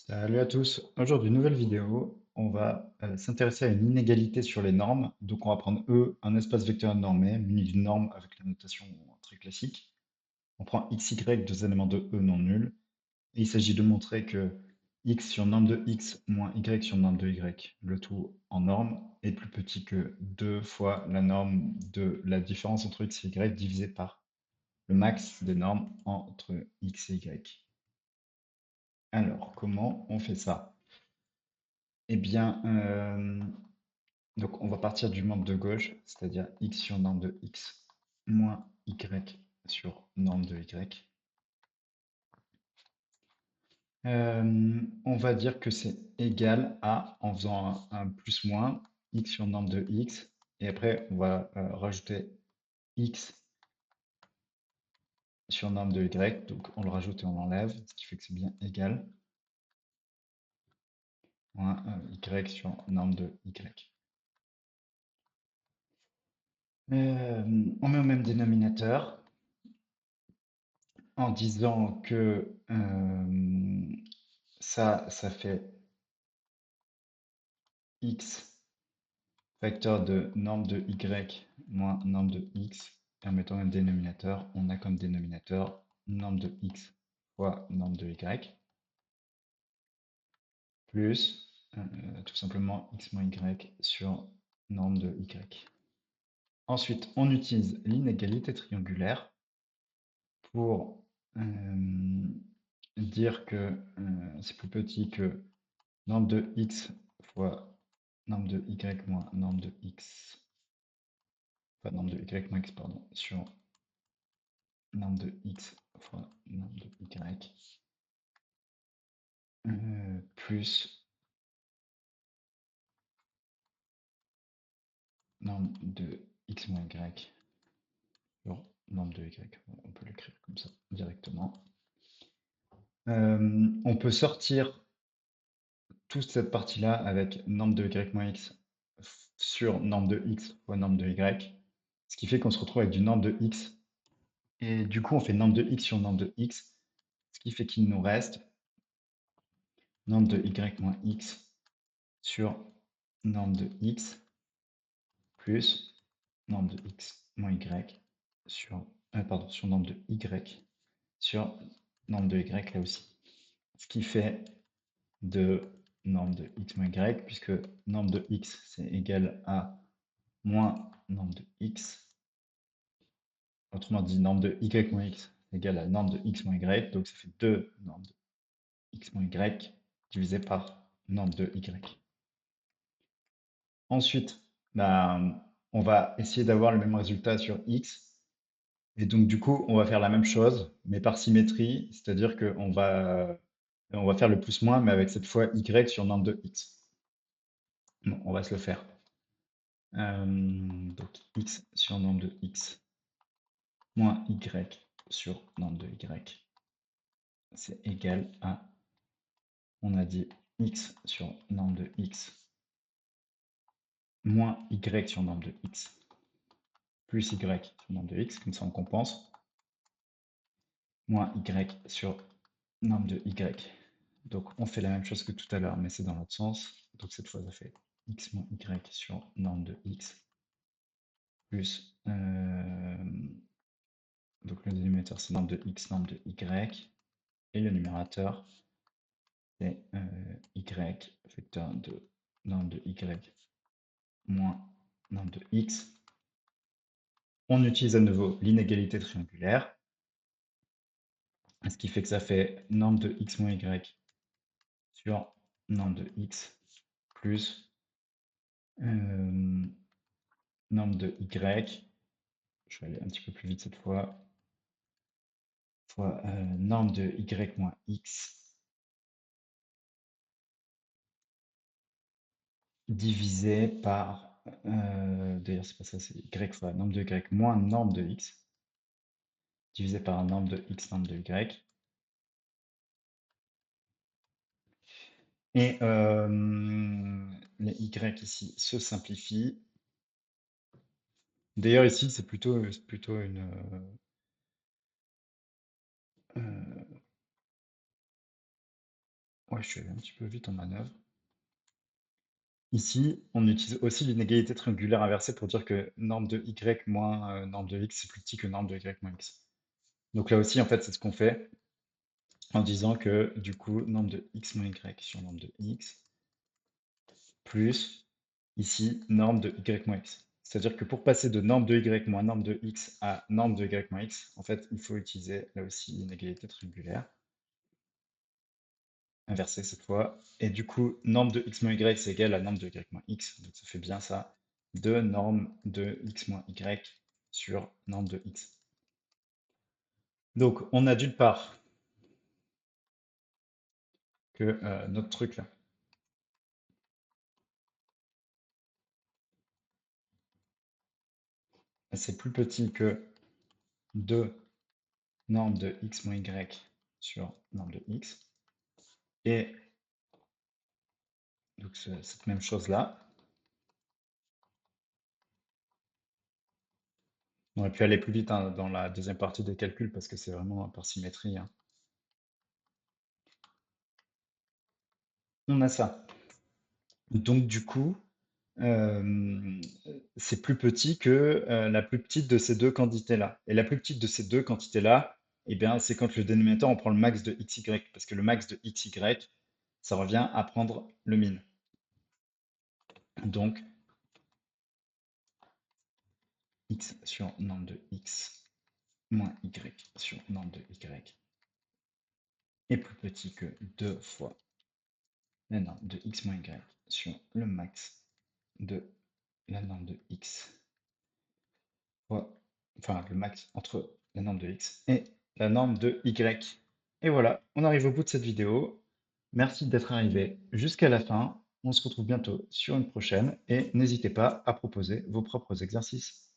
Salut à tous. Aujourd'hui, nouvelle vidéo. On va s'intéresser à une inégalité sur les normes. Donc, on va prendre E, un espace vecteur normé, muni d'une norme avec la notation très classique. On prend x, y, deux éléments de E non nuls. Et il s'agit de montrer que x sur norme de x moins y sur norme de y, le tout en norme, est plus petit que 2 fois la norme de la différence entre x et y divisé par le max des normes entre x et y. Alors, comment on fait ça? Eh bien, donc on va partir du membre de gauche, c'est-à-dire x sur norme de x moins y sur norme de y. On va dire que c'est égal à, en faisant un plus-moins, x sur norme de x, et après on va rajouter x sur norme de y, donc on le rajoute et on l'enlève, ce qui fait que c'est bien égal, moins y sur norme de y. On met au même dénominateur, en disant que ça fait x facteur de norme de y moins norme de x. Et en mettant un dénominateur, on a comme dénominateur norme de x fois norme de y, plus tout simplement x moins y sur norme de y. Ensuite, on utilise l'inégalité triangulaire pour dire que c'est plus petit que norme de x fois norme de y moins norme de x, enfin norme de y moins x, pardon, sur norme de x fois norme de y, plus norme de x moins y sur norme de y. On peut l'écrire comme ça directement. On peut sortir toute cette partie-là avec norme de y moins x sur norme de x fois norme de y, ce qui fait qu'on se retrouve avec du norme de x. Et du coup, on fait norme de x sur norme de x, ce qui fait qu'il nous reste norme de y moins x sur norme de x plus norme de x moins y sur, pardon, sur norme de y sur norme de y là aussi. Ce qui fait de norme de x moins y, puisque norme de x c'est égal à moins norme de x. Autrement dit, norme de y moins x est égale à norme de x moins y, donc ça fait 2 normes de x moins y divisé par norme de y. Ensuite, ben, on va essayer d'avoir le même résultat sur x. Et donc, du coup, on va faire la même chose, mais par symétrie, c'est-à-dire on va faire le plus-moins, mais avec cette fois y sur norme de x. Bon, on va se le faire. Donc, x sur norme de x moins y sur norme de y, c'est égal à, on a dit, x sur norme de x moins y sur norme de x plus y sur norme de x, comme ça on compense, moins y sur norme de y. Donc on fait la même chose que tout à l'heure, mais c'est dans l'autre sens. Donc cette fois, ça fait x moins y sur norme de x plus, donc le dénominateur c'est norme de x, norme de y, et le numérateur c'est y vecteur de norme de y moins norme de x. On utilise à nouveau l'inégalité triangulaire, ce qui fait que ça fait norme de x moins y sur norme de x plus norme de y, je vais aller un petit peu plus vite cette fois, fois norme de y moins x divisé par, d'ailleurs c'est pas ça, c'est y fois norme de y moins norme de x divisé par norme de x norme de y. Et les y ici se simplifient. D'ailleurs ici c'est plutôt une, Ouais, je suis allé un petit peu vite en manœuvre. Ici, on utilise aussi l'inégalité triangulaire inversée pour dire que norme de y moins norme de x, c'est plus petit que norme de y moins x. Donc là aussi, en fait, c'est ce qu'on fait en disant que du coup, norme de x moins y sur norme de x, plus ici, norme de y moins x. C'est-à-dire que pour passer de norme de y moins norme de x à norme de y moins x, en fait, il faut utiliser là aussi l'inégalité triangulaire, inversée cette fois. Et du coup, norme de x moins y, c'est égal à norme de y moins x. Donc ça fait bien ça, de norme de x moins y sur norme de x. Donc on a d'une part que notre truc là, c'est plus petit que 2 norme de x moins y sur norme de x. Et donc cette même chose-là, on aurait pu aller plus vite hein, dans la deuxième partie des calculs parce que c'est vraiment par symétrie, hein. On a ça. Donc du coup, euh, c'est plus petit que la plus petite de ces deux quantités-là. Et la plus petite de ces deux quantités-là, eh bien, c'est quand le dénominateur, on prend le max de xy, parce que le max de xy, ça revient à prendre le min. Donc, x sur norme de x moins y sur norme de y est plus petit que 2 fois la norme de x moins y sur le max de la norme de x fois, enfin le max entre la norme de x et la norme de y. Et voilà, on arrive au bout de cette vidéo. Merci d'être arrivé jusqu'à la fin. On se retrouve bientôt sur une prochaine et n'hésitez pas à proposer vos propres exercices.